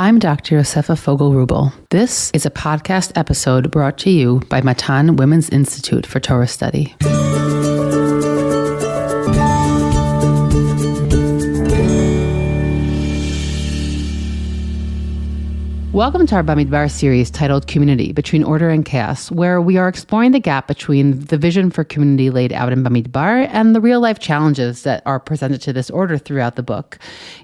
I'm Dr. Yosefa Fogel-Rubel. This is a podcast episode brought to you by Matan Women's Institute for Torah Study. Welcome to our Bamidbar series titled Community, Between Order and Chaos, where we are exploring the gap between the vision for community laid out in Bamidbar and the real-life challenges that are presented to this order throughout the book.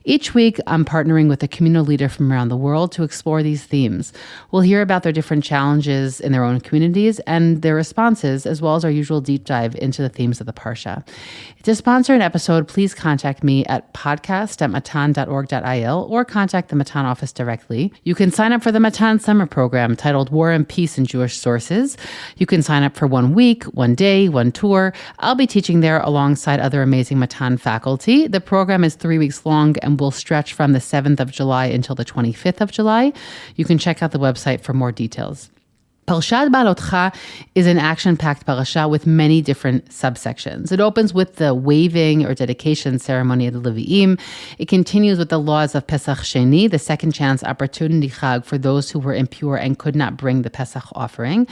Each week, I'm partnering with a communal leader from around the world to explore these themes. We'll hear about their different challenges in their own communities and their responses, as well as our usual deep dive into the themes of the Parsha. To sponsor an episode, please contact me at podcast@matan.org.il or contact the Matan office directly. You can sign up for the Matan summer program titled War and Peace in Jewish Sources. You can sign up for 1 week, 1 day, 1 tour. I'll be teaching there alongside other amazing Matan faculty. The program is 3 weeks long and will stretch from the 7th of July until the 25th of July. You can check out the website for more details. Parshat Bha'alotcha is an action-packed parasha with many different subsections. It opens with the waving or dedication ceremony of the Levi'im. It continues with the laws of Pesach Sheni, the second chance opportunity chag for those who were impure and could not bring the Pesach offering.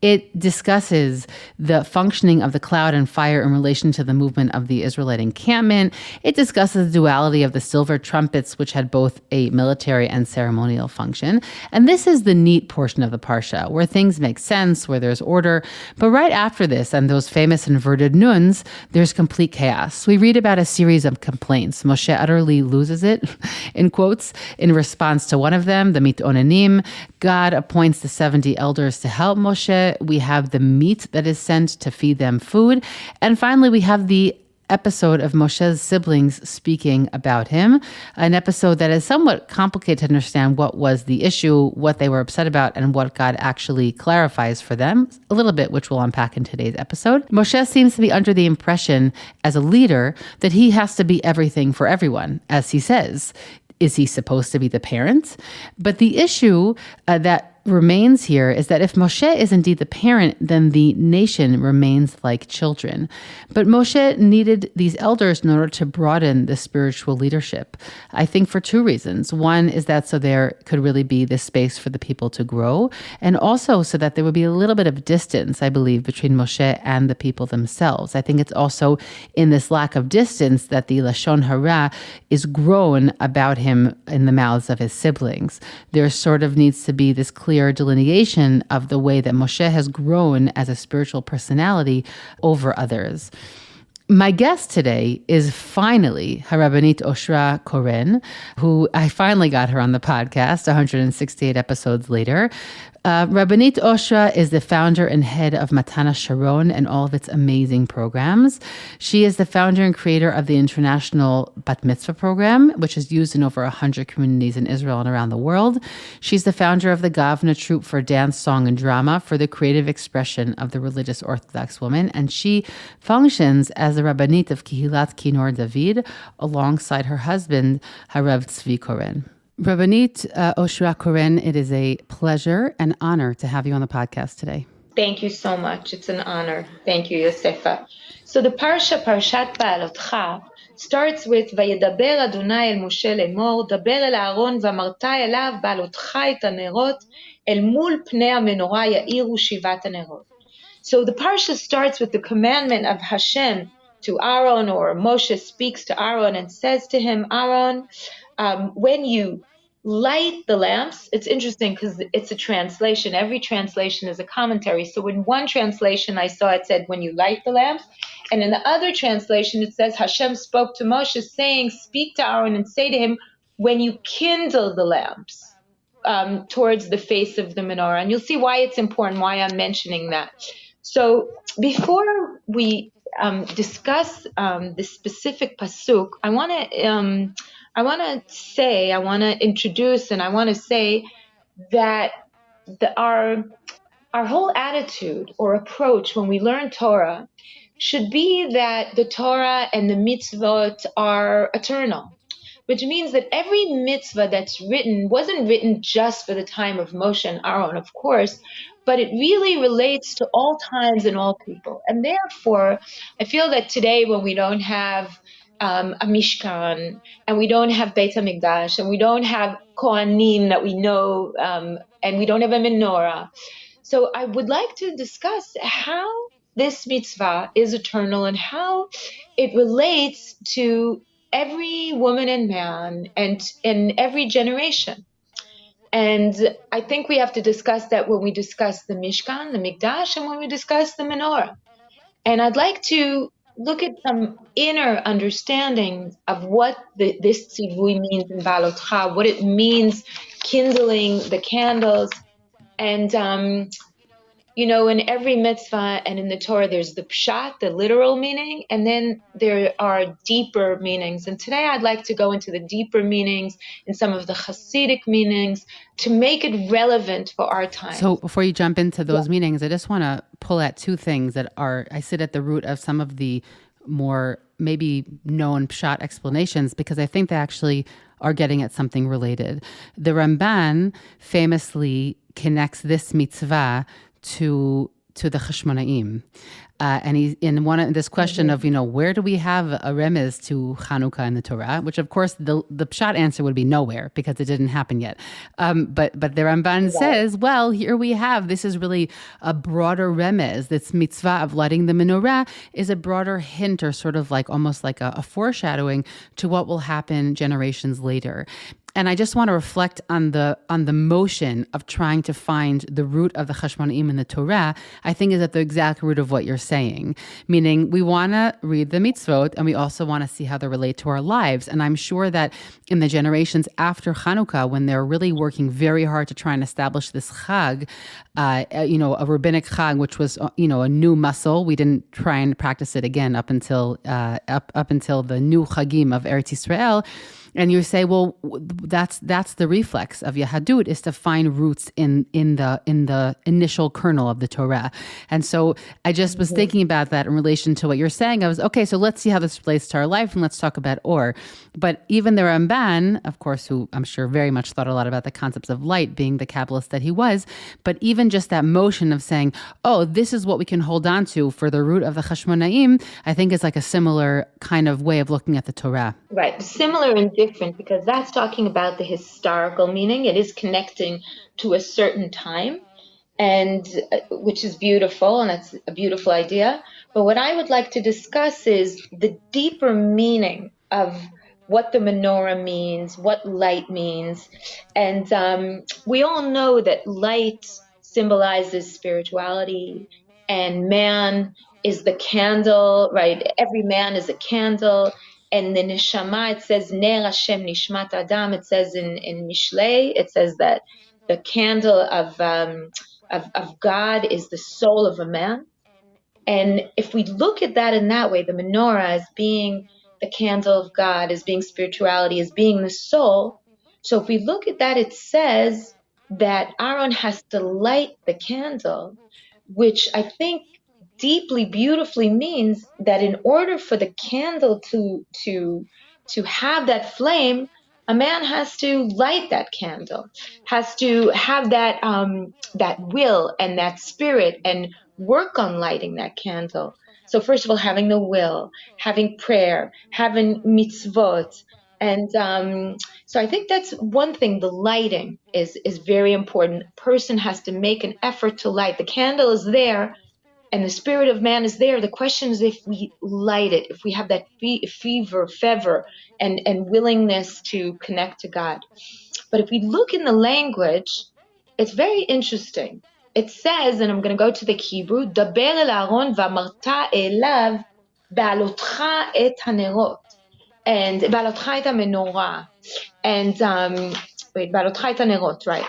It discusses the functioning of the cloud and fire in relation to the movement of the Israelite encampment. It discusses the duality of the silver trumpets, which had both a military and ceremonial function. And this is the neat portion of the Parsha, where things make sense, where there's order. But right after this, and those famous inverted nuns, there's complete chaos. We read about a series of complaints. Moshe utterly loses it, in quotes, in response to one of them, the mitonenim. God appoints the 70 elders to help Moshe. We have the meat that is sent to feed them food. And finally, we have the episode of Moshe's siblings speaking about him, an episode that is somewhat complicated to understand what was the issue, what they were upset about, and what God actually clarifies for them, a little bit, which we'll unpack in today's episode. Moshe seems to be under the impression, as a leader, that he has to be everything for everyone, as he says. Is he supposed to be the parent? But the issue that remains here is that if Moshe is indeed the parent, then the nation remains like children. But Moshe needed these elders in order to broaden the spiritual leadership. I think for 2 reasons. One is that so there could really be this space for the people to grow, and also so that there would be a little bit of distance, I believe, between Moshe and the people themselves. I think it's also in this lack of distance that the Lashon Hara is grown about him in the mouths of his siblings. There sort of needs to be this clear delineation of the way that Moshe has grown as a spiritual personality over others. My guest today is finally Rabbanit Oshra Koren, who I finally got her on the podcast 168 episodes later. Rabbanit Oshra is the founder and head of Matan Hasharon and all of its amazing programs. She is the founder and creator of the International Bat Mitzvah program, which is used in over 100 communities in Israel and around the world. She's the founder of the Gavna troupe for dance, song, and drama for the creative expression of the religious Orthodox woman, and she functions as the Rabbanit of Kehillat Kinor David alongside her husband, Harav Tzvi Koren. Rabbanit Oshra Koren, it is a pleasure and honor to have you on the podcast today. Thank you so much. It's an honor. Thank you, Yosefa. So the Parshat Bha'alotcha starts with Vayedaber Adonai el Moshe lemor, daber el Aaron v'amarta elav Bha'alotcha et hanerot el mul pnei Menorah ya'iru shivat hanerot. So the Parsha starts with the commandment of Hashem to Aaron, or Moshe speaks to Aaron and says to him, Aaron, when you light the lamps, it's interesting because it's a translation. Every translation is a commentary. So in one translation I saw it said, when you light the lamps. And in the other translation it says, Hashem spoke to Moshe saying, speak to Aaron and say to him, when you kindle the lamps towards the face of the menorah. And you'll see why it's important, why I'm mentioning that. So before we discuss the specific pasuk, I want to introduce, and I want to say that our whole attitude or approach when we learn Torah should be that the Torah and the mitzvot are eternal, which means that every mitzvah that's written wasn't written just for the time of Moshe and Aaron, of course, but it really relates to all times and all people. And therefore, I feel that today when we don't have a Mishkan, and we don't have Beit HaMikdash, and we don't have Kohanim that we know, and we don't have a Menorah. So I would like to discuss how this mitzvah is eternal and how it relates to every woman and man and in every generation. And I think we have to discuss that when we discuss the Mishkan, the Mikdash, and when we discuss the Menorah. And I'd like to look at some inner understanding of what this tzivui means in Bha'alotcha, what it means kindling the candles. And, in every mitzvah and in the Torah, there's the pshat, the literal meaning, and then there are deeper meanings. And today I'd like to go into the deeper meanings and some of the Hasidic meanings to make it relevant for our time. So before you jump into those meanings, I just want to pull at two things that I sit at the root of some of the more maybe known pshat explanations, because I think they actually are getting at something related. The Ramban famously connects this mitzvah to the Chashmonaim. And he's in this question of, where do we have a remez to Chanukah in the Torah? Which, of course, the pshat answer would be nowhere because it didn't happen yet. But the Ramban says, well, here we have, this is really a broader remez. This mitzvah of lighting the menorah is a broader hint, or sort of like almost like a foreshadowing to what will happen generations later. And I just want to reflect on the motion of trying to find the root of the Chashmonaim in the Torah. I think is at the exact root of what you're saying, meaning we want to read the mitzvot and we also want to see how they relate to our lives. And I'm sure that in the generations after Chanukah, when they're really working very hard to try and establish this chag, a rabbinic chag, which was a new muscle. We didn't try and practice it again up until the new chagim of Eretz Yisrael. And you say, well, that's the reflex of Yahadut, is to find roots in the initial kernel of the Torah. And so I just was thinking about that in relation to what you're saying. I was, okay, so let's see how this relates to our life, and let's talk about Or. But even the Ramban, of course, who I'm sure very much thought a lot about the concepts of light, being the Kabbalist that he was, but even just that motion of saying, oh, this is what we can hold on to for the root of the Chashmonaim, I think is like a similar kind of way of looking at the Torah. Right, similar and different, because that's talking about the historical meaning. It is connecting to a certain time, and which is beautiful, and that's a beautiful idea. But what I would like to discuss is the deeper meaning of what the menorah means, what light means. And we all know that light symbolizes spirituality, and man is the candle, right? Every man is a candle. And the neshama, it says, Ner Hashem nishmat Adam. It says in Mishlei, it says that the candle of God is the soul of a man. And if we look at that in that way, the menorah as being the candle of God, as being spirituality, as being the soul. So if we look at that, it says that Aaron has to light the candle, which I think deeply, beautifully means that in order for the candle to have that flame, a man has to light that candle, has to have that will and that spirit and work on lighting that candle. So first of all, having the will, having prayer, having mitzvot. And so I think that's one thing. The lighting is very important. A person has to make an effort to light. The candle is there, and the spirit of man is there. The question is if we light it, if we have that fervor, and willingness to connect to God. But if we look in the language, it's very interesting. It says, and I'm going to go to the Hebrew, Daber el Aaron v'amarta elav ba'alotcha et hanerot, and ba'alotcha et menorah, and ba'alotcha et hanerot, right?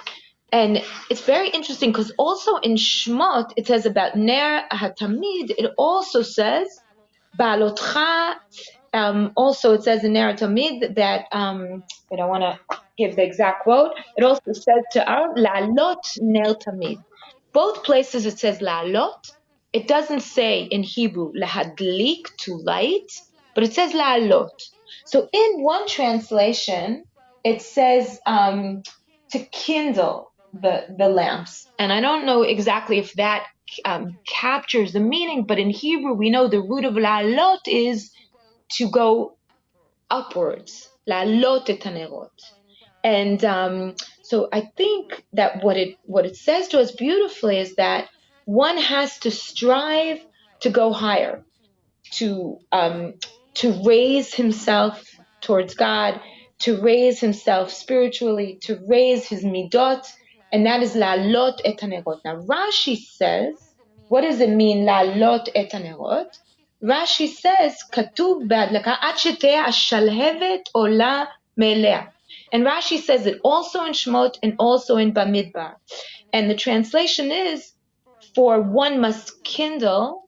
And it's very interesting because also in Shmot, it says about Ner HaTamid, it also says, Ba'alotcha, also it says in Ner HaTamid that, I don't want to give the exact quote, it also says to Aaron, La'alot Ner Tamid. Both places it says La'alot. It doesn't say in Hebrew, Lahadlik, to light, but it says La'alot. So in one translation, it says to kindle the lamps. And I don't know exactly if that captures the meaning, but in Hebrew we know the root of la'alot is to go upwards, la'alot et hanerot. And so I think that what it says to us beautifully is that one has to strive to go higher, to raise himself towards God, to raise himself spiritually, to raise his midot, and that is la'alot et hanerot. Now Rashi says, what does it mean la'alot et hanerot? Rashi says, katuv be'adlaka ad shete'eh ashalhevet ola me'elea. And Rashi says it also in Shemot and also in Bamidbar. And the translation is, for one must kindle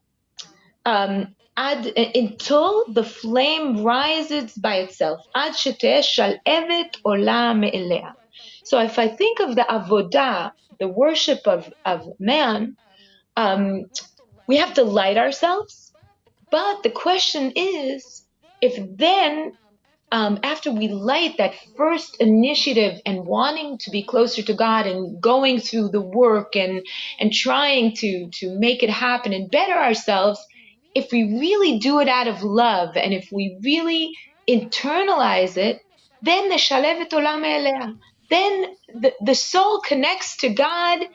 until the flame rises by itself. Ad shete'eh shalhevet ola me'elea. So if I think of the avodah, the worship of man, we have to light ourselves. But the question is, if then, after we light that first initiative and wanting to be closer to God and going through the work and trying to make it happen and better ourselves, if we really do it out of love and if we really internalize it, then the shalevet olam me'elea, then the soul connects to God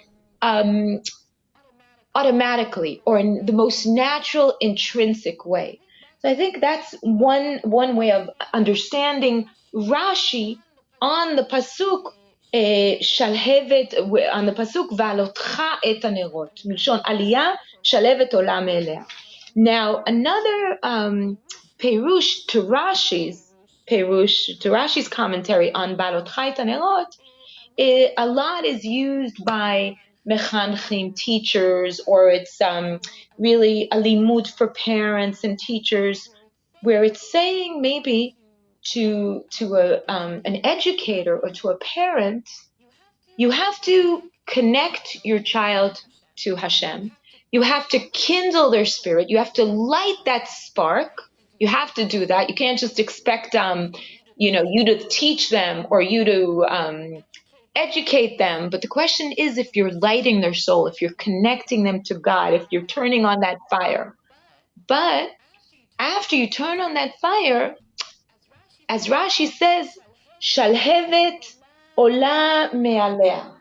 automatically or in the most natural, intrinsic way. So I think that's one way of understanding Rashi on the pasuk shalhevet, on the pasuk Bha'alotcha et hanerot, milshon aliyah shalhevet olam me'elea. Now another perush to Rashi's commentary on Bha'alotcha et hanerot, a lot is used by mechanchim, teachers, or it's really a limud for parents and teachers, where it's saying maybe to an educator or to a parent, you have to connect your child to Hashem. You have to kindle their spirit. You have to light that spark. You have to do that. You can't just expect you to teach them or you to educate them. But the question is, if you're lighting their soul, if you're connecting them to God, if you're turning on that fire. But after you turn on that fire, as Rashi says, shalhevet ola me'alea,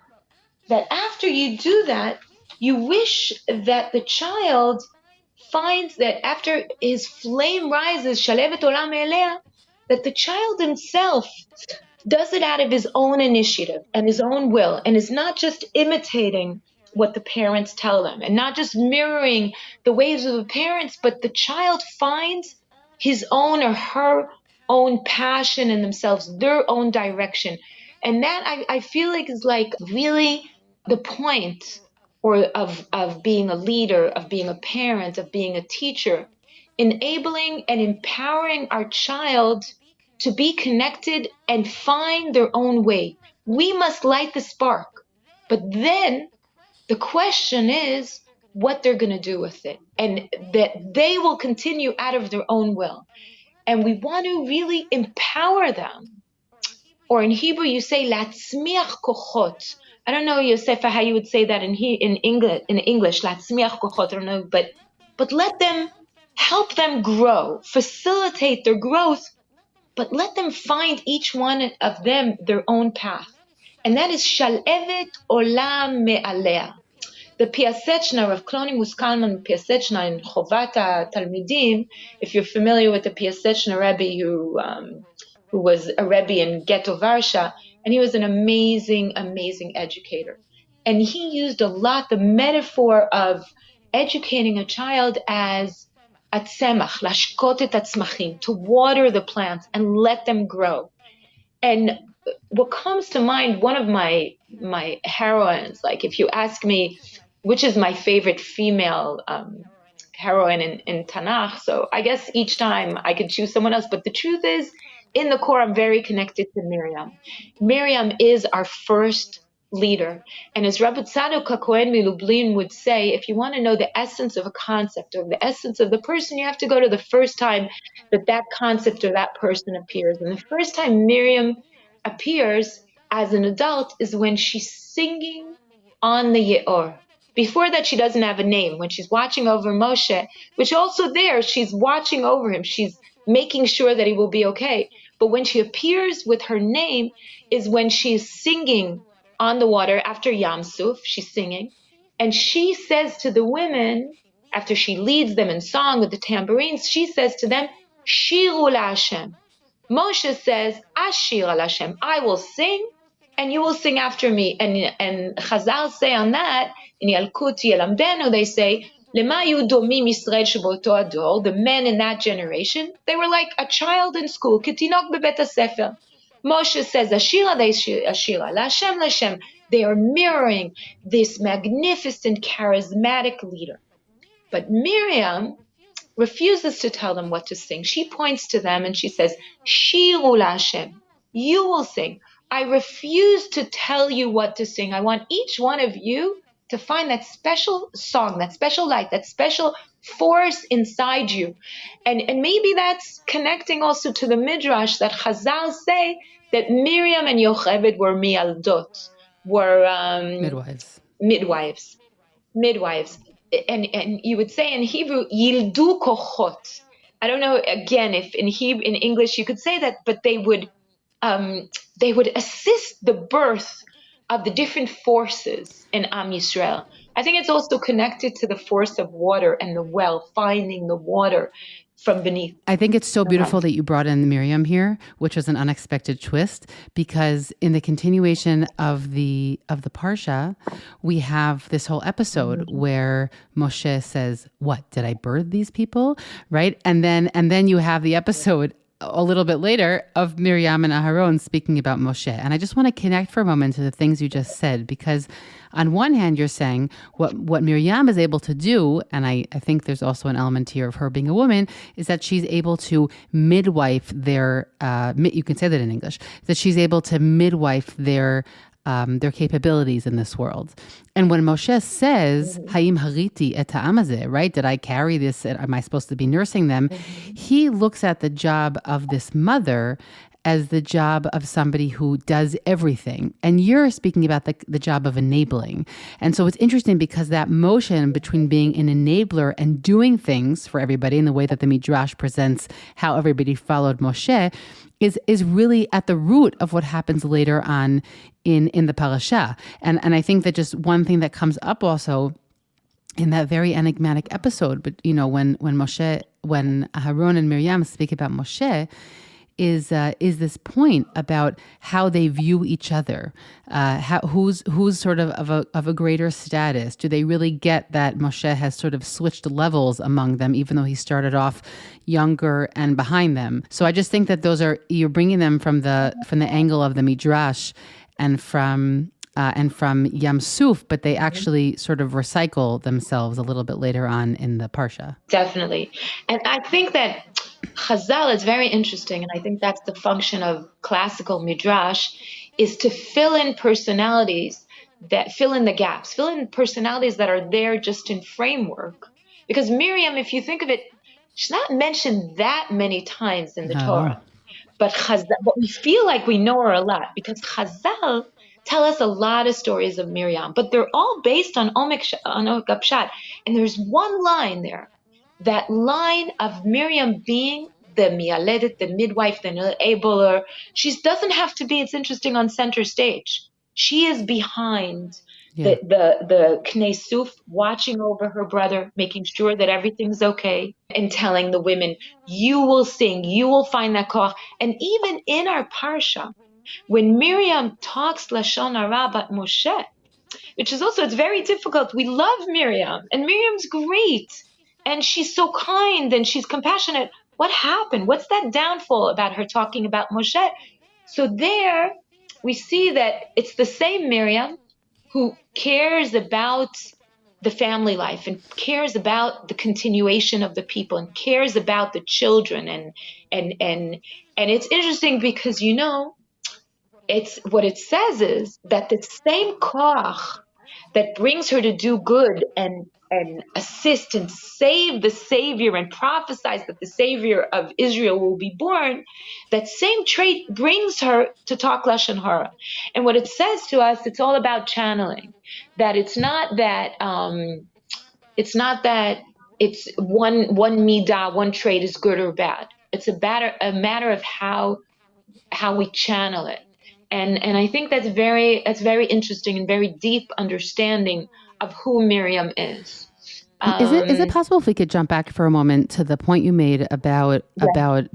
that after you do that, you wish that the child finds that after his flame rises, shalhevet ola me'alea, that the child himself does it out of his own initiative and his own will, and is not just imitating what the parents tell them and not just mirroring the ways of the parents, but the child finds his own or her own passion in themselves, their own direction. And that I feel like is like really the point of being a leader, of being a parent, of being a teacher, enabling and empowering our child to be connected and find their own way. We must light the spark. But then the question is what they're going to do with it, and that they will continue out of their own will. And we want to really empower them. Or in Hebrew, you say, latzmiach kochot. I don't know, Yosefa, how you would say that in English, latzmiach kochot, I don't know, but let them, help them grow, facilitate their growth, but let them find each one of them their own path. And that is shalhevet olam me'alea. The Piaseczna, Rav Kloni Muskalman Piaseczna in Chovat Talmidim, if you're familiar with the Piaseczna Rebbe who was a Rebbe in Ghetto Varsha, and he was an amazing, amazing educator. And he used a lot the metaphor of educating a child as atzemach, lashkot et atzmachim, to water the plants and let them grow. And what comes to mind, one of my heroines, like if you ask me which is my favorite female heroine in Tanakh, so I guess each time I could choose someone else, but the truth is, in the core, I'm very connected to Miriam. Miriam is our first leader. And as Rabbi Tzadok HaKohen Milublin would say, if you want to know the essence of a concept or the essence of the person, you have to go to the first time that concept or that person appears. And the first time Miriam appears as an adult is when she's singing on the Ye'or. Before that, she doesn't have a name. When she's watching over Moshe, which also there, she's watching over him. She's making sure that he will be okay. But when she appears with her name is when she's singing on the water after Yam Suf, she's singing. And she says to the women, after she leads them in song with the tambourines, she says to them, Shiru la Hashem. Moshe says, Ashir al Hashem, I will sing and you will sing after me. And Chazal say on that, in Yalkut Yelamdenu, they say, Lema yu domim Yisrael sheboto ador, the men in that generation, they were like a child in school, ketinok bebet hasefer. Moshe says, Ashira, they Ashira, Lashem, Lashem. They are mirroring this magnificent, charismatic leader. But Miriam refuses to tell them what to sing. She points to them and she says, Shiru Lashem, you will sing. I refuse to tell you what to sing. I want each one of you to find that special song, that special light, that special force inside you. And maybe that's connecting also to the Midrash that Chazal say that Miriam and Yocheved were mialdot, were midwives. And you would say in Hebrew, yildu kochot. I don't know, again, if in English you could say that, but they would assist the birth of the different forces in Am Yisrael. I think it's also connected to the force of water and the well, finding the water from beneath. I think it's so beautiful that you brought in Miriam here, which was an unexpected twist, because in the continuation of the Parsha, we have this whole episode where Moshe says, "What, did I birth these people?" Right? And then you have the episode a little bit later of Miriam and Aharon speaking about Moshe. And I just want to connect for a moment to the things you just said, because on one hand, you're saying what Miriam is able to do, and I think there's also an element here of her being a woman, is that she's able to midwife their, you can say that in English, that she's able to midwife their capabilities in this world. And when Moshe says, Hayim hariti et ha'am hazeh, right? Did I carry this? Am I supposed to be nursing them? He looks at the job of this mother as the job of somebody who does everything. And you're speaking about the job of enabling. And so it's interesting because that motion between being an enabler and doing things for everybody in the way that the Midrash presents how everybody followed Moshe is really at the root of what happens later on in the parasha. And I think that just one thing that comes up also in that very enigmatic episode, but when Aharon and Miriam speak about Moshe, is this point about how they view each other, who's sort of a greater status? Do they really get that Moshe has sort of switched levels among them, even though he started off younger and behind them? So I just think that you're bringing them from the angle of the Midrash and from Yam Suf, but they actually sort of recycle themselves a little bit later on in the Parsha. Definitely. And I think that Chazal is very interesting, and I think that's the function of classical Midrash, is to fill in personalities, that fill in the gaps, fill in personalities that are there just in framework. Because Miriam, if you think of it, she's not mentioned that many times in the Torah. But we feel like we know her a lot, because Chazal tell us a lot of stories of Miriam, but they're all based on Omek Pshat. And there's one line there, that line of Miriam being the mialedet, the midwife, the enabler. She doesn't have to be, it's interesting, on center stage. She is behind the Knei Suf, watching over her brother, making sure that everything's okay, and telling the women, you will sing, you will find that koch. And even in our Parsha, when Miriam talks Lashon Hara about Moshe, which is also, it's very difficult. We love Miriam, and Miriam's great, and she's so kind, and she's compassionate. What happened? What's that downfall about her talking about Moshe? So there we see that it's the same Miriam who cares about the family life and cares about the continuation of the people and cares about the children. And it's interesting because, it's what it says is that the same koach that brings her to do good and assist and save the Savior and prophesies that the Savior of Israel will be born, that same trait brings her to talk Lashon Hara. And what it says to us, it's all about channeling. That it's not that it's one midah, one trait is good or bad. It's a matter of how how we channel it. And I think that's very interesting and very deep understanding of who Miriam is. Is it possible if we could jump back for a moment to the point you made about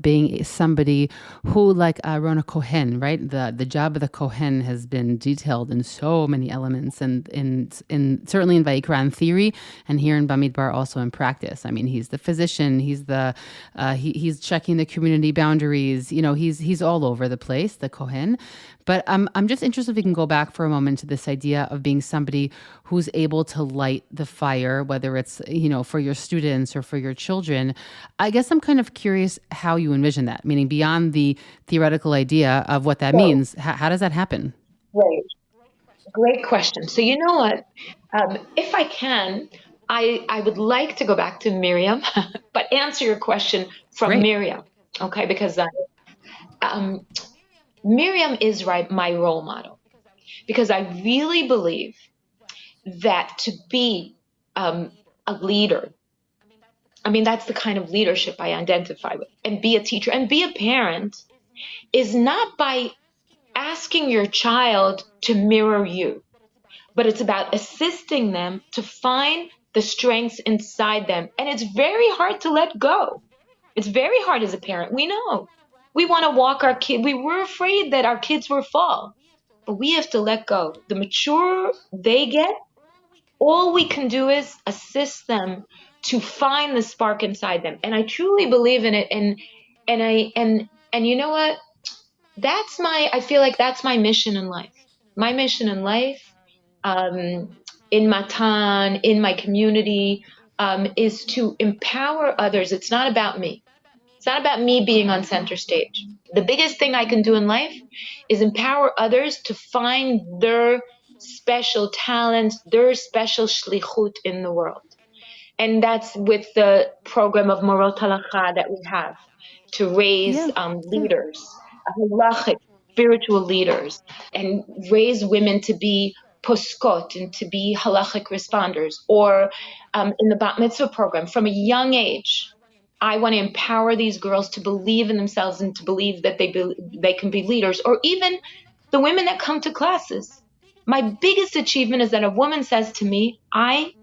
being somebody who, like Aaron Kohen, right? The job of the Kohen has been detailed in so many elements, and in certainly in Vayikra theory, and here in Bamidbar also in practice. I mean, he's the physician, he's the he's checking the community boundaries. You know, he's all over the place, the Kohen. But I'm just interested if we can go back for a moment to this idea of being somebody who's able to light the fire, whether it's, you know, for your students or for your children. I guess I'm kind of curious how you envision that, meaning beyond the theoretical idea of what that means. How does that happen? Right. Great question. So you know what? If I can, I would like to go back to Miriam, but answer your question from Great. Miriam, okay? Because Miriam is my role model, because I really believe that to be a leader, I mean, that's the kind of leadership I identify with, and be a teacher and be a parent is not by asking your child to mirror you, but it's about assisting them to find the strengths inside them. And it's very hard to let go. It's very hard as a parent. We know. We want to walk our kid. We were afraid that our kids will fall, but we have to let go. The mature they get, all we can do is assist them to find the spark inside them. And I truly believe in it. And you know what? I feel like that's my mission in life. My mission in life, in Matan, in my community, is to empower others. It's not about me. It's not about me being on center stage. The biggest thing I can do in life is empower others to find their special talents, their special shlichut in the world. And that's with the program of Morot Halacha that we have to raise leaders, halachic, spiritual leaders, and raise women to be poskot and to be halachic responders. Or in the bat mitzvah program, from a young age, I want to empower these girls to believe in themselves and to believe that they can be leaders. Or even the women that come to classes. My biggest achievement is that a woman says to me, I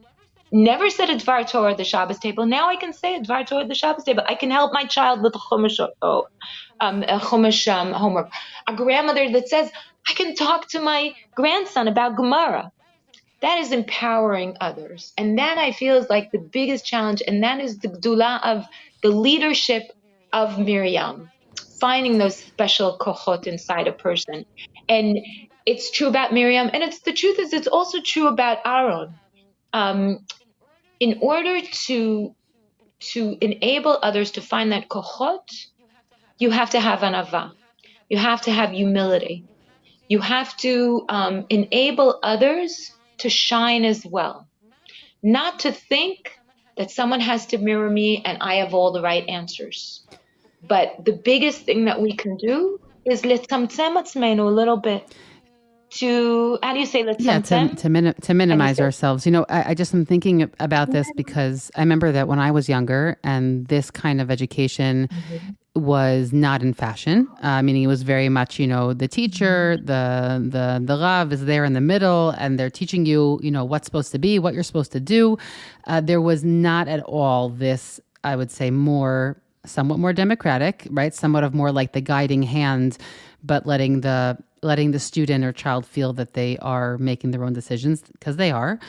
never said a Dvar Torah at the Shabbos table. Now I can say a Dvar Torah at the Shabbos table. I can help my child with a Chumash homework. A grandmother that says, I can talk to my grandson about Gemara. That is empowering others. And that I feel is like the biggest challenge. And that is the gdula of the leadership of Miriam, finding those special kochot inside a person. And it's true about Miriam. And the truth is, it's also true about Aaron. In order to enable others to find that kochot, you have to have anava. You have to have humility. You have to enable others to shine as well. Not to think that someone has to mirror me and I have all the right answers. But the biggest thing that we can do is letzamtzem atzmeinu a little bit. How do you say letzamtzem? To minimize ourselves. You know, I just am thinking about this because I remember that when I was younger and this kind of education was not in fashion, meaning it was very much, you know, the teacher, the Rav is there in the middle and they're teaching you, you know, what's supposed to be, what you're supposed to do. There was not at all this, I would say, somewhat more democratic, right? Somewhat of more like the guiding hand, but letting the student or child feel that they are making their own decisions, because they are.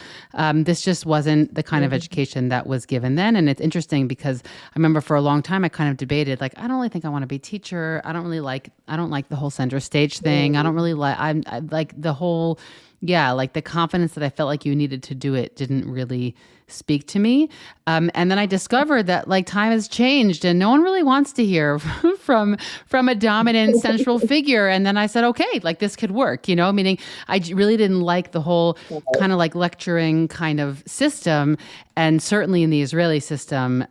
This just wasn't the kind of education that was given then. And it's interesting because I remember for a long time, I kind of debated, like, I don't really think I want to be a teacher. I don't like the whole center stage thing. I don't really I like the whole, like the confidence that I felt like you needed to do it didn't really speak to me. And then I discovered that like time has changed and no one really wants to hear from a dominant central figure. And then I said, okay, like this could work, you know, meaning I really didn't like the whole kind of like lecturing kind of system. And certainly in the Israeli system,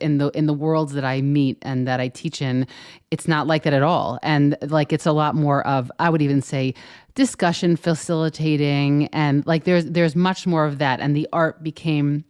in the worlds that I meet and that I teach in, it's not like that at all. And like, it's a lot more of, I would even say, discussion facilitating, and like there's much more of that, and the art became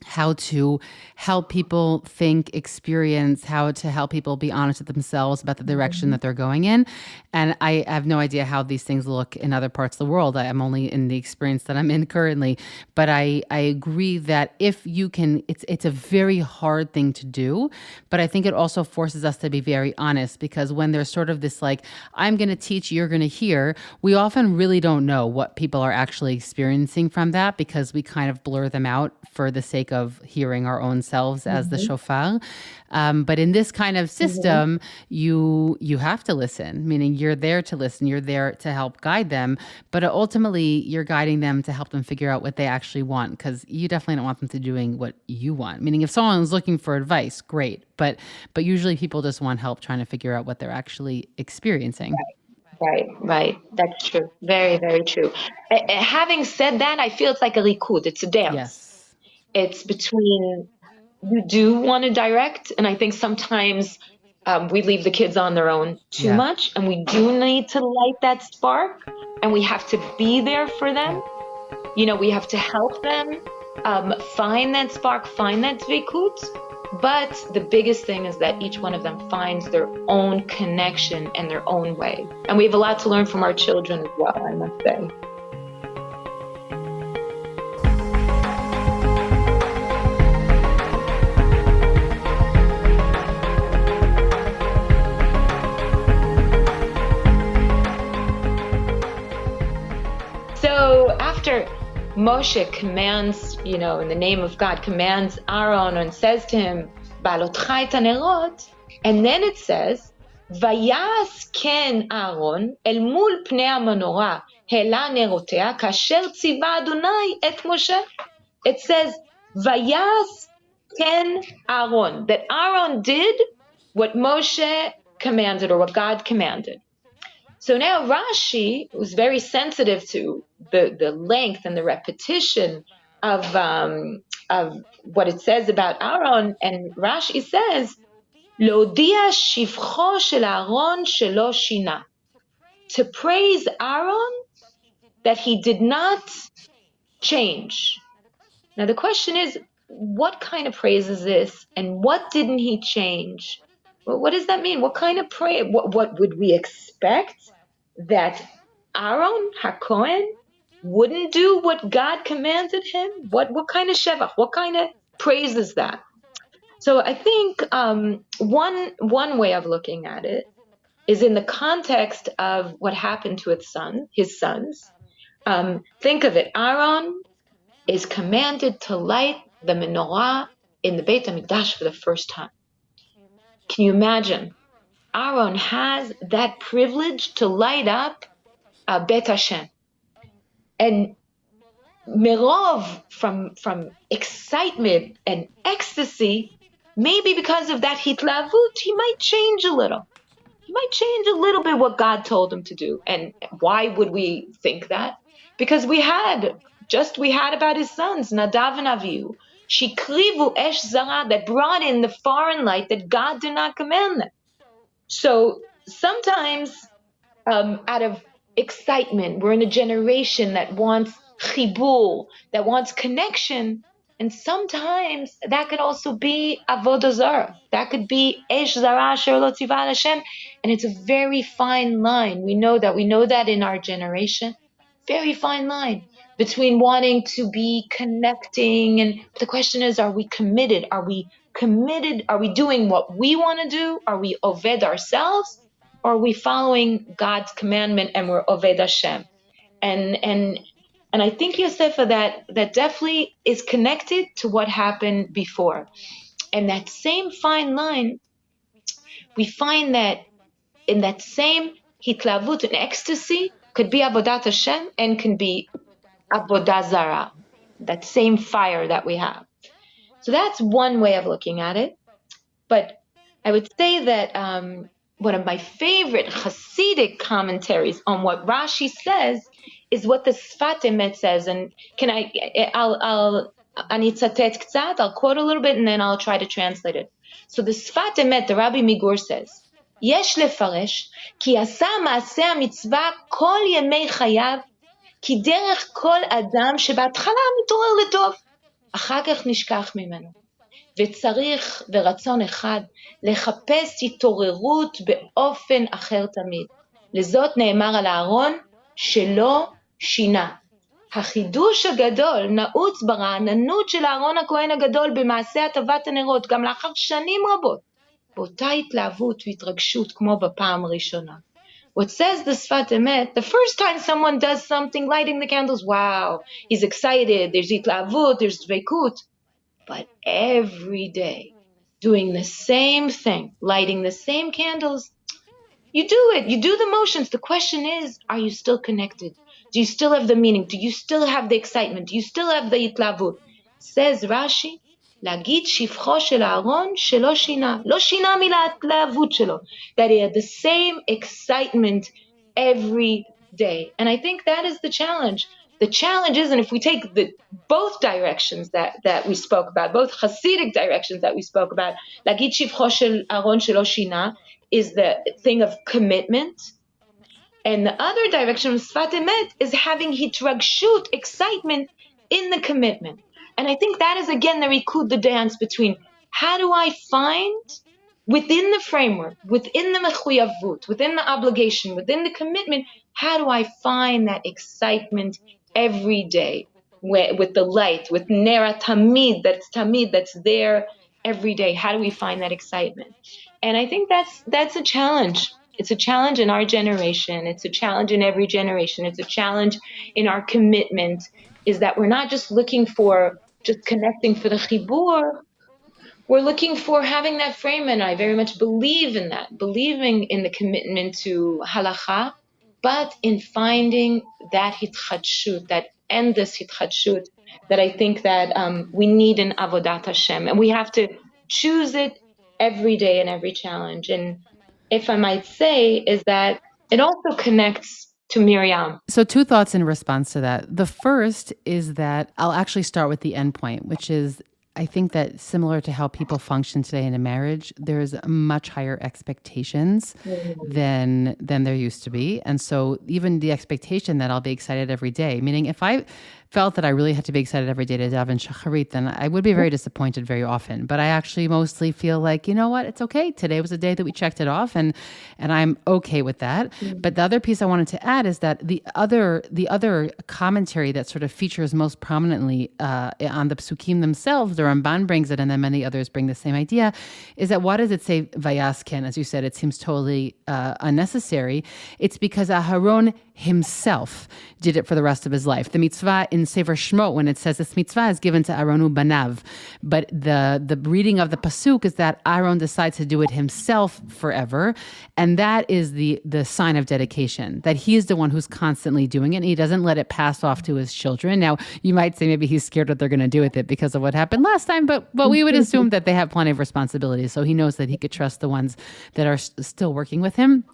how to help people think, experience, how to help people be honest with themselves about the direction that they're going in. And I have no idea how these things look in other parts of the world. I'm only in the experience that I'm in currently. But I agree that if you can, it's a very hard thing to do. But I think it also forces us to be very honest, because when there's sort of this like, I'm going to teach, you're going to hear, we often really don't know what people are actually experiencing from that, because we kind of blur them out for the sake of hearing our own selves as the shofar. But in this kind of system, you have to listen, meaning you're there to listen, you're there to help guide them, but ultimately you're guiding them to help them figure out what they actually want, because you definitely don't want them to doing what you want. Meaning if someone's looking for advice, great, but usually people just want help trying to figure out what they're actually experiencing. Right. That's true. Very, very true. Having said that, I feel it's like a likud. It's a dance. Yes. It's between, you do want to direct, and I think sometimes we leave the kids on their own too much, and we do need to light that spark, and we have to be there for them. We have to help them find that spark, find that dveikut. But the biggest thing is that each one of them finds their own connection and their own way. And we have a lot to learn from our children as well, I must say. So after Moshe commands, in the name of God, commands Aaron and says to him, Bha'alotcha et hanerot, and then it says, Vayas ken Aaron el mul pnei ha-menorah hela nerotea kasher tziva Adonai et Moshe. It says, Vayas ken Aaron, that Aaron did what Moshe commanded, or what God commanded. So now Rashi was very sensitive to the length and the repetition of what it says about Aaron, and Rashi says, "Lodia shivcho shel Aaron shelo shina," to praise Aaron that he did not change. Now the question is, what kind of praise is this, and what didn't he change? Well, what does that mean? What kind of praise? What would we expect? That Aaron HaKohen wouldn't do what God commanded him? What kind of shevach? What kind of praise is that? So I think one way of looking at it is in the context of what happened to his sons. Think of it. Aaron is commanded to light the Menorah in the Beit HaMikdash for the first time. Can you imagine? Aaron has that privilege to light up Bet Hashem. And Merov, from excitement and ecstasy, maybe because of that hitlavut, he might change a little. He might change a little bit what God told him to do. And why would we think that? Because we had about his sons, Nadav and Avihu, Shikrivu Esh Zara, that brought in the foreign light that God did not command them. So sometimes out of excitement, we're in a generation that wants chibur, that wants connection, and sometimes that could also be avodah zarah. That could be esh zara asher lo tziva Hashem, and it's a very fine line. We know that in our generation, very fine line between wanting to be connecting, and the question is, are we committed? Are we doing what we want to do? Are we oved ourselves? Or are we following God's commandment and we're oved Hashem? And I think, Yosefa, that definitely is connected to what happened before. And that same fine line, we find that in that same hitlavut and ecstasy could be avodat Hashem and can be avodah zarah, that same fire that we have. So that's one way of looking at it. But I would say that one of my favorite Hasidic commentaries on what Rashi says is what the Sfat Emet says. And I'll quote a little bit and then I'll try to translate it. So the Sfat Emet, the Rabbi Migur says, יש לפרש כי עשה מעשה המצווה כל ימי חייו כי דרך כל אדם שבהתחלה מתעורר לטוב. אחר כך נשכח ממנו. וצריך ברצון אחד לחפש התעוררות באופן אחר תמיד. לזאת נאמר על אהרון שלא שינה. החידוש הגדול נעוץ ברעננות של אהרון הכהן הגדול במעשה הטבת הנרות, גם לאחר שנים רבות, באותה התלהבות והתרגשות כמו בפעם הראשונה. What says the Sfat Emet, the first time someone does something, lighting the candles, wow, he's excited, there's התלהבות, there's dveikut. But every day, doing the same thing, lighting the same candles, you do it, you do the motions. The question is, are you still connected? Do you still have the meaning? Do you still have the excitement? Do you still have the התלהבות? Says Rashi, להגיד שבחו של אהרון שלא שינה. לא שינה מההתלהבות שלו. That he had the same excitement every day. And I think that is the challenge. The challenge is, and if we take both directions that we spoke about, both Hasidic directions that we spoke about, להגיד שבחו של אהרון שלא שינה, is the thing of commitment. And the other direction of Sfat Emet is having hitragshut, excitement in the commitment. And I think that is again the rikud, the dance between how do I find within the framework, within the mechuyavut, within the obligation, within the commitment, how do I find that excitement every day with the light, with nera tamid, that's there every day. How do we find that excitement? And I think that's a challenge. It's a challenge in our generation. It's a challenge in every generation. It's a challenge in our commitment, is that we're not just looking for just connecting for the chibur. We're looking for having that frame, and I very much believe in that, believing in the commitment to halacha, but in finding that hitchadshut, that endless hitchadshut that I think that we need in Avodat Hashem. And we have to choose it every day in every challenge. And if I might say, is that it also connects to Miriam. So 2 thoughts in response to that. The first is that I'll actually start with the end point, which is I think that similar to how people function today in a marriage, there's much higher expectations than there used to be. And so even the expectation that I'll be excited every day, meaning if I felt that I really had to be excited every day to daven shacharit, then I would be very disappointed very often. But I actually mostly feel like, you know what, it's okay. Today was a day that we checked it off, and I'm okay with that. But the other piece I wanted to add is that the other commentary that sort of features most prominently on the psukim themselves, the Ramban brings it, and then many others bring the same idea, is that why does it say vayasken? As you said, it seems totally unnecessary. It's because Aharon himself did it for the rest of his life. The mitzvah in Sefer Shmot, when it says this mitzvah is given to Aaronu Banav, but the reading of the pasuk is that Aaron decides to do it himself forever, and that is the sign of dedication, that he is the one who's constantly doing it, and he doesn't let it pass off to his children. Now, you might say maybe he's scared what they're going to do with it because of what happened last time, but we would assume that they have plenty of responsibilities, so he knows that he could trust the ones that are still working with him.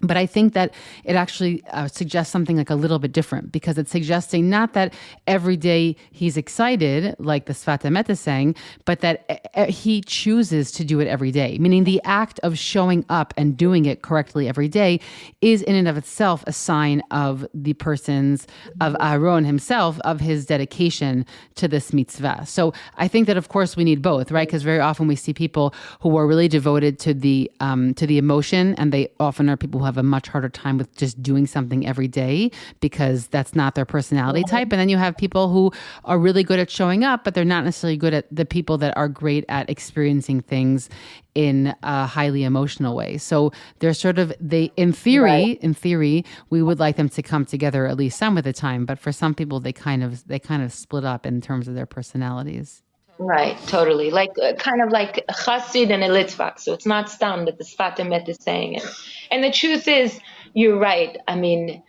But I think that it actually suggests something like a little bit different, because it's suggesting not that every day he's excited, like the Sfat Emet is saying, but that he chooses to do it every day, meaning the act of showing up and doing it correctly every day is in and of itself a sign of the person's, of Aaron himself, of his dedication to this mitzvah. So I think that, of course, we need both, right? Because very often we see people who are really devoted to the emotion, and they often are people who have a much harder time with just doing something every day because that's not their personality type. And then you have people who are really good at showing up, but they're not necessarily good at the people that are great at experiencing things in a highly emotional way. So they're sort of, in theory, we would like them to come together at least some of the time. But for some people, they kind of split up in terms of their personalities. Right, totally. Like kind of like a chassid and a litvak. So it's not stam that the Sfat Emet is saying it. And the truth is, you're right. I mean,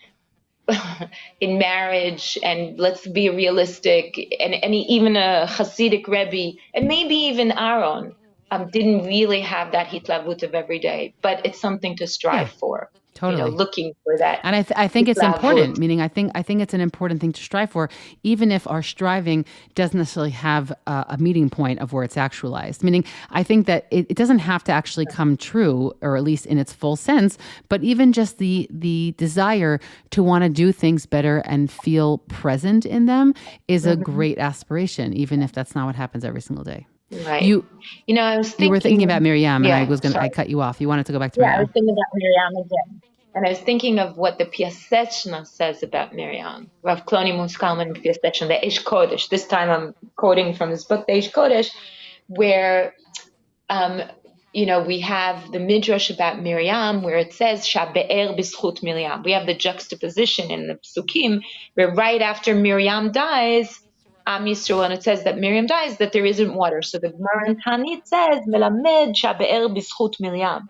in marriage, and let's be realistic, and even a Hasidic Rebbe, and maybe even Aaron, didn't really have that hitlavut of every day, but it's something to strive for. Totally. looking for that. And I think it's important, meaning I think it's an important thing to strive for, even if our striving doesn't necessarily have a meeting point of where it's actualized. Meaning, I think that it doesn't have to actually come true, or at least in its full sense, but even just the desire to want to do things better and feel present in them is a great aspiration, even if that's not what happens every single day. Right. I was thinking, you were thinking about Miriam, and I cut you off. You wanted to go back to Miriam. I was thinking about Miriam again. And I was thinking of what the Piaseczna says about Miriam. Rav Kloni Muskalman Piaseczna, the Eish Kodesh. This time I'm quoting from his book, the Eish Kodesh, where, we have the midrash about Miriam, where it says, Shabe'er b'schut Miriam. We have the juxtaposition in the psukim, where right after Miriam dies, Am Yisrael, and it says that Miriam dies, that there isn't water. So the Gemara in Tanit says, Melamed Shabe'er b'schut Miriam.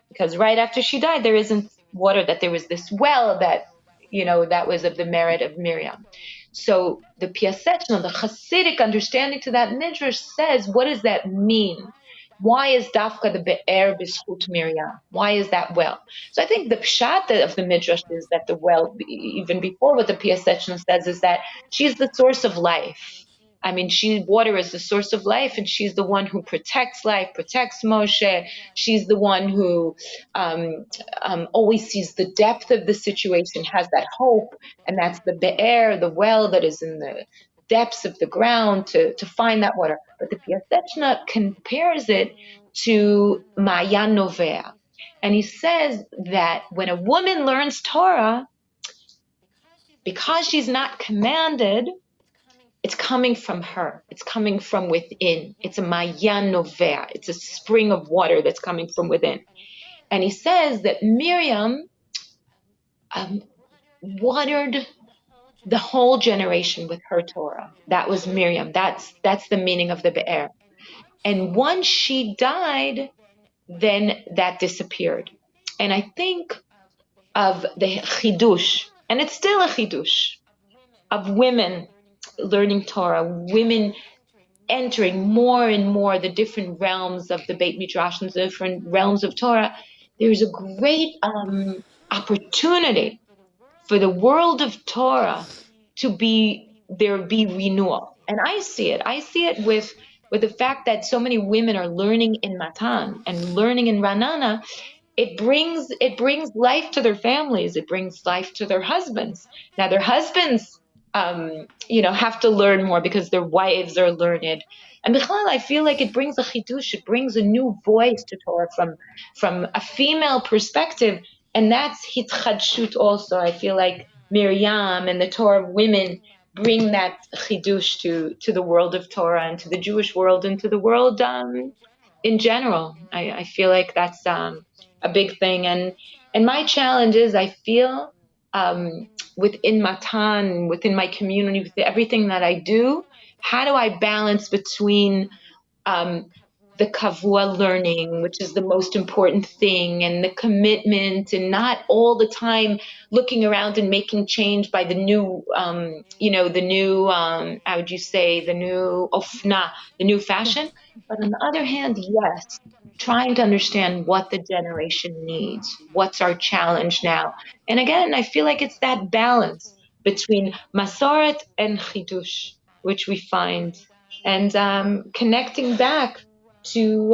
Because right after she died, there isn't water, that there was this well that, that was of the merit of Miriam. So the Piaseczna, the Hasidic understanding to that midrash says, what does that mean? Why is Dafka the Be'er B'schut Miriam? Why is that well? So I think the pshat of the midrash is that the well, even before what the Piaseczna says, is that she's the source of life. I mean, water is the source of life, and she's the one who protects life, protects Moshe. She's the one who always sees the depth of the situation, has that hope, and that's the be'er, the well that is in the depths of the ground to find that water. But the Piaseczna compares it to Ma'ayan Novea. And he says that when a woman learns Torah, because she's not commanded, it's coming from her. It's coming from within. It's a Ma'ayan Novea. It's a spring of water that's coming from within. And he says that Miriam watered the whole generation with her Torah. That was Miriam. That's the meaning of the Be'er. And once she died, then that disappeared. And I think of the chidush, and it's still a chidush, of women learning Torah, women entering more and more the different realms of the Beit Midrash and the different realms of Torah. There's a great opportunity for the world of Torah to be renewal. And I see it with the fact that so many women are learning in Matan and learning in Ra'anana. It brings life to their families. It brings life to their husbands. Now their husbands have to learn more because their wives are learned. And Bichlal, I feel like it brings a chidush, it brings a new voice to Torah from a female perspective, and that's hitchadshut also. I feel like Miriam and the Torah of women bring that chidush to the world of Torah and to the Jewish world and to the world in general. I feel like that's a big thing. And my challenge is, I feel within Matan, within my community, with everything that I do, how do I balance between the kavua learning, which is the most important thing, and the commitment, and not all the time looking around and making change by the new, the new, how would you say, the new ofna, the new fashion. But on the other hand, yes, trying to understand what the generation needs, what's our challenge now. And again, I feel like it's that balance between masoret and chidush, which we find, and connecting back to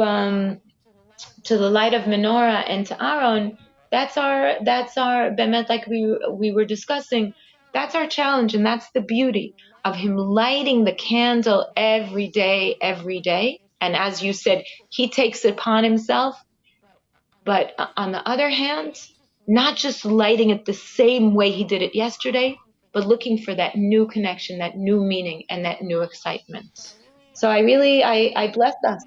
the light of Menorah and to Aaron. That's our bemet, like we were discussing. That's our challenge, and that's the beauty of him lighting the candle every day. And as you said, he takes it upon himself. But on the other hand, not just lighting it the same way he did it yesterday, but looking for that new connection, that new meaning, and that new excitement. So I bless us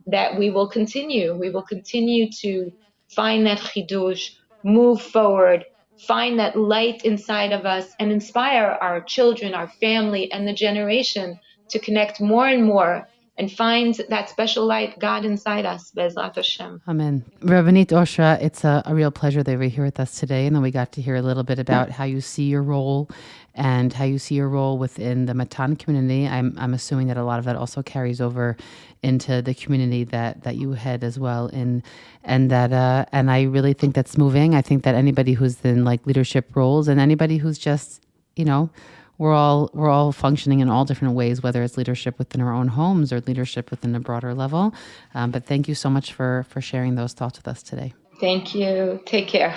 that we will continue. We will continue to find that chidush, move forward, find that light inside of us, and inspire our children, our family, and the generation to connect more and more and find that special light, God, inside us, Be'ezrat Hashem. Amen. Rabbanit Oshra, it's a real pleasure that you're here with us today. And then we got to hear a little bit about how you see your role and how you see your role within the Matan community. I'm assuming that a lot of that also carries over into the community that you head as well. And I really think that's moving. I think that anybody who's in like leadership roles and anybody who's just, we're all functioning in all different ways, whether it's leadership within our own homes or leadership within a broader level. But thank you so much for sharing those thoughts with us today. Thank you. Take care.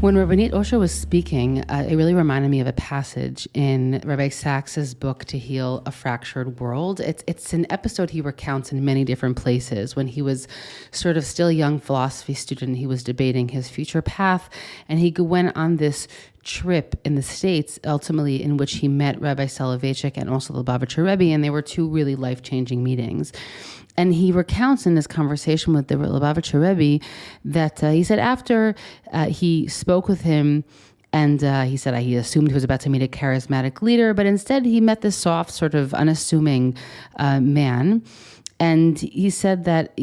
When Rabbanit Oshra was speaking, it really reminded me of a passage in Rabbi Sacks's book, To Heal a Fractured World. It's an episode he recounts in many different places. When he was sort of still a young philosophy student, he was debating his future path, and he went on this trip in the States, ultimately in which he met Rabbi Soloveitchik and also the Lubavitcher Rebbe, and they were two really life-changing meetings. And he recounts in this conversation with the Lubavitcher Rebbe that he said after he spoke with him, and he said he assumed he was about to meet a charismatic leader, but instead he met this soft, sort of unassuming man. And he said that,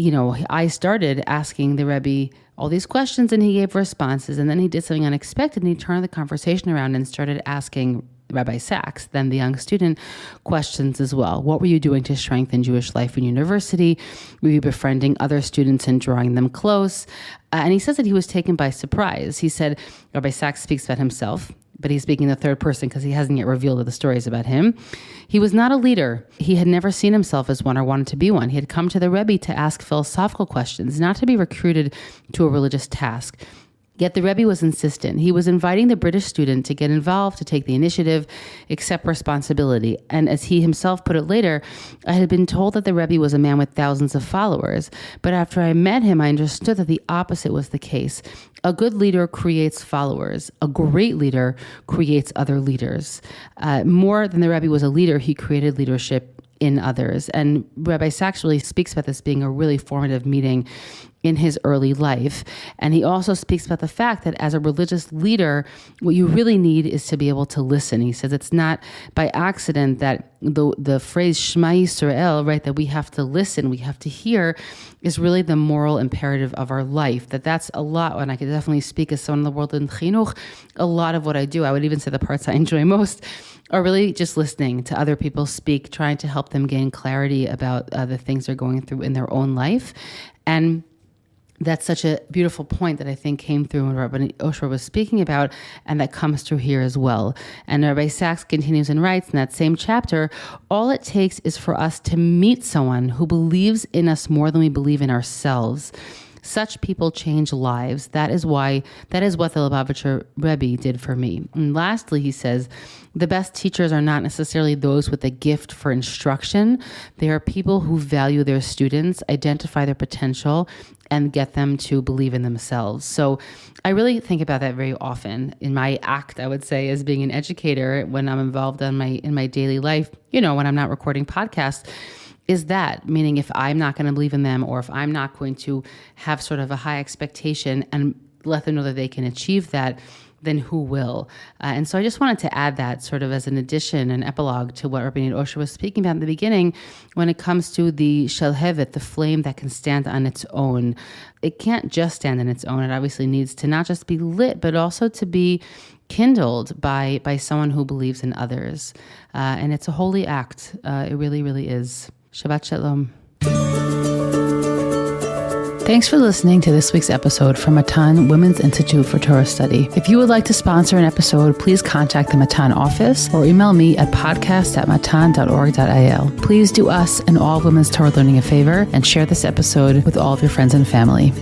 I started asking the Rebbe all these questions and he gave responses. And then he did something unexpected and he turned the conversation around and started asking Rabbi Sacks, then the young student, questions as well. What were you doing to strengthen Jewish life in university? Were you befriending other students and drawing them close? And he says that he was taken by surprise. He said, Rabbi Sacks speaks about himself, but he's speaking in the third person because he hasn't yet revealed the stories about him. He was not a leader. He had never seen himself as one or wanted to be one. He had come to the Rebbe to ask philosophical questions, not to be recruited to a religious task. Yet the Rebbe was insistent. He was inviting the British student to get involved, to take the initiative, accept responsibility. And as he himself put it later, I had been told that the Rebbe was a man with thousands of followers. But after I met him, I understood that the opposite was the case. A good leader creates followers. A great leader creates other leaders. More than the Rebbe was a leader, he created leadership in others. And Rabbi Sacks really speaks about this being a really formative meeting in his early life. And he also speaks about the fact that as a religious leader, what you really need is to be able to listen. He says it's not by accident that the phrase Shema Yisrael, right, that we have to listen, we have to hear, is really the moral imperative of our life. That's a lot, and I could definitely speak as someone in the world in Chinuch, a lot of what I do, I would even say the parts I enjoy most, are really just listening to other people speak, trying to help them gain clarity about the things they're going through in their own life. And that's such a beautiful point that I think came through when Rabbanit Oshra was speaking about, and that comes through here as well. And Rabbi Sacks continues and writes in that same chapter, all it takes is for us to meet someone who believes in us more than we believe in ourselves. Such people change lives. That is what the Lubavitcher Rebbe did for me. And lastly, he says, the best teachers are not necessarily those with a gift for instruction. They are people who value their students, identify their potential, and get them to believe in themselves. So I really think about that very often in my act, I would say, as being an educator when I'm involved in my daily life, when I'm not recording podcasts, is that, meaning if I'm not going to believe in them or if I'm not going to have sort of a high expectation and let them know that they can achieve that, then who will? And so I just wanted to add that sort of as an addition, an epilogue to what Rabbanit Oshra was speaking about in the beginning when it comes to the shelhevet, the flame that can stand on its own. It can't just stand on its own. It obviously needs to not just be lit, but also to be kindled by someone who believes in others. And it's a holy act. It really, really is. Shabbat Shalom. Thanks for listening to this week's episode from Matan Women's Institute for Torah Study. If you would like to sponsor an episode, please contact the Matan office or email me at podcast@matan.org.il. Please do us and all women's Torah learning a favor and share this episode with all of your friends and family.